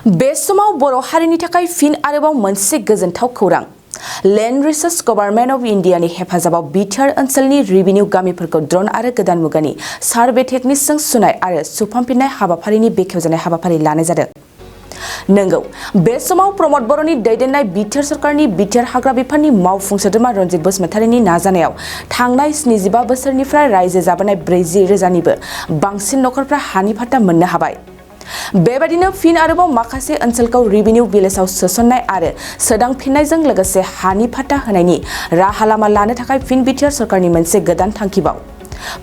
बे समाव बर' हारिनि थाखाय फिन आरोबाव मोनसे गोजोनथाव खौरां। लेन्ड रिसर्च गभर्नमेन्ट अफ इन्डियानि हेफाजाबाव बिटिआर ओनसोलनि रेभिनिउ गामिफोरखौ ड्रन आरो गोदान मुगानि सार्भे टेकनिकजों सुनाय आरो सुफांफिननाय हाबाफारिनि बेखेवजानाय हाबाफारि लानाय जादों। नंगौ, बे समाव प्रमद बर'नि दैदेननाय बिटिआर सरकारनि बिटिआर हाग्रा बिफाननि मावफुं सोद्रोमा रनजित बसुमतारीनि नाजानायाव थांनाय 75 बोसोरनिफ्राय रायजो जाबोनाय 40,000निबो बांसिन नखरफ्रा हानि फाट्टा मोननो हाबाय। बेबादिनो फिन आरोबाव माखासे ओनसोलखौ रेभिनिउ भिलेजआव सोसननाय आरो सोदांफिननायजों लोगोसे हानि फाट्टा होनायनि राहा लामा लानो थाखाय फिन बिटिआर सरकारनि मोनसे गोदान थांखिबाव।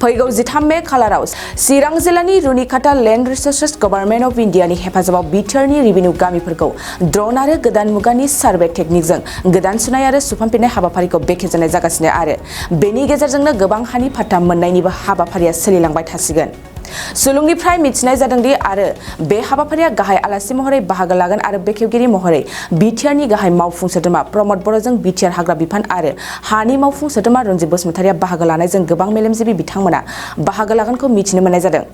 फैगौ 13 मे खालाराव चिरां जिल्लानि रुनिकाटा लेन्ड रिसोर्सेस गभर्नमेन्ट अफ इन्डियानि हेफाजाबाव बिटिआरनि रेभिनिउ गामिफोरखौ ड्रन आरो गोदान मुगानि सार्भे टेकनिकजों गोदान सुनाय आरो सुफांफिननाय हाबाफारिखौ बेखेवजानाय जागासिनो आरो बेनि गेजेरजोंनो गोबां हानि फाट्टा मोननायनिबो हाबाफारिया सोलिलांबाय थासिगोन। सुलुंनिफ्राय मिथिनाय जादोंदि आरो बे हाबाफारिया गाहाय आलासि महरै बाहागो लागोन आरो बेखेवगिरि महरै बिटिआरनि गाहाय मावफुं सोद्रोमा प्रमद बर'जों बिटिआर हाग्रा बिफान आरो हानि मावफुं सोद्रोमा रनजित बसुमतारीया बाहागो लानायजों गोबां मेलेमजिबि बिथांमोना बाहागो लागोनखौ मिथिनो मोननाय जादों।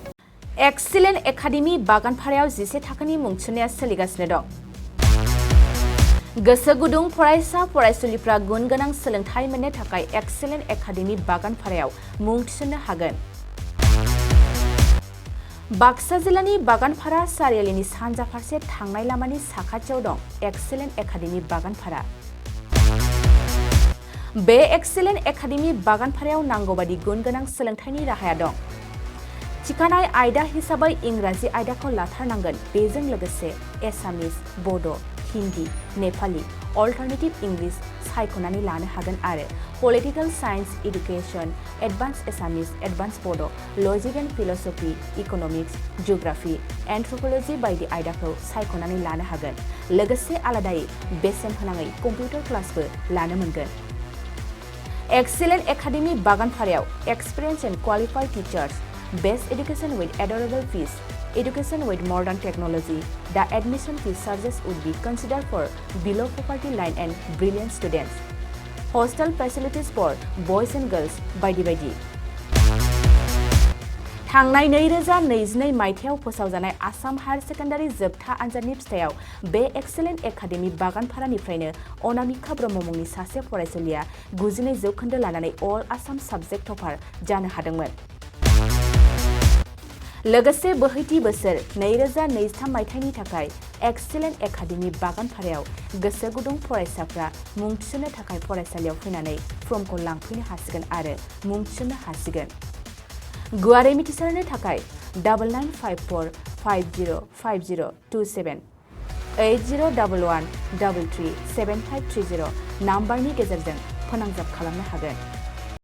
एक्सिलेन्ट एकाडेमि बागानपारायाव 11 थाखोनि मुं थिसननाया सोलिगासिनो दं। गोसो गुदुं फरायसा फरायसुलिफ्रा गुन गोनां सोलोंथाइ मोननो थाखाय एक्सिलेन्ट एकाडेमि बागानपारायाव मुं थिसननो हागोन। बाक्सा जिल्लानि बागानपारा सारियालिनि सानजा फारसे थांनाय लामानि साखाथियाव दं एक्सिलेन्ट एकाडेमि बागानपारा। बे एक्सिलेन्ट एकाडेमि बागानपारायाव नांगौबादि गुन गोनां सोलोंथाइनि राहाया दं। थिखानाय आयदा हिसाबै इंराजि आयदाखौ लाथारनांगोन। बेजों लोगोसे एसामिस, बड', हिन्दी, नेपाली, अल्टारनेटिभ इंलिश सायख'नानै लानो हागोन आरो पलिटिकेल साइन्स, इडुकेसन, एडभान्स एसामिस, एडभान्स बड', लजिक एन्ड फिलसफि, इक'नमिक्स, जिअ'ग्राफि, एन्थ्रप'लजि बायदि आयदाखौ सायख'नानै लानो हागोन। लोगोसे आलादायै बेसेन होनाङै कम्पिउटार क्लासबो लानो मोनगोन। एक्सिलेन्ट एकाडेमि बागानपारायाव experience and qualified teachers, best education with adorable fees, education with modern technology. The admission fee charges would be considered for below poverty line and brilliant students. Hostel facilities for boys and girls बायदि बायदि। थांनाय 2022 मायथाइयाव फोसावजानाय Assam higher secondary जोबथा आनजादनि फिथाइयाव बे excellent academy बागानपारानिफ्रायनो Anamika Brahma मुंनि सासे फरायसुलिया 92 जौखोन्दो लानानै अल आसाम साबजेक्ट टपार जानो हादोंमोन। लोगोसे बोहैथि बोसोर 2023 मायथाइनि थाखाय एक्सिलेन्ट एकाडेमि बागानपारायाव गोसो गुदुं फरायसाफ्रा मुं थिसननो थाखाय फरायसालियाव फैनानै फर्मखौ लांफैनो हासिगोन आरो मुं थिसननो हासिगोन। गुवारै मिथिसारनो थाखाय 9954 505027 8011337530 नाम्बारनि गेजेरजों फोनांजाब खालामनो हागोन।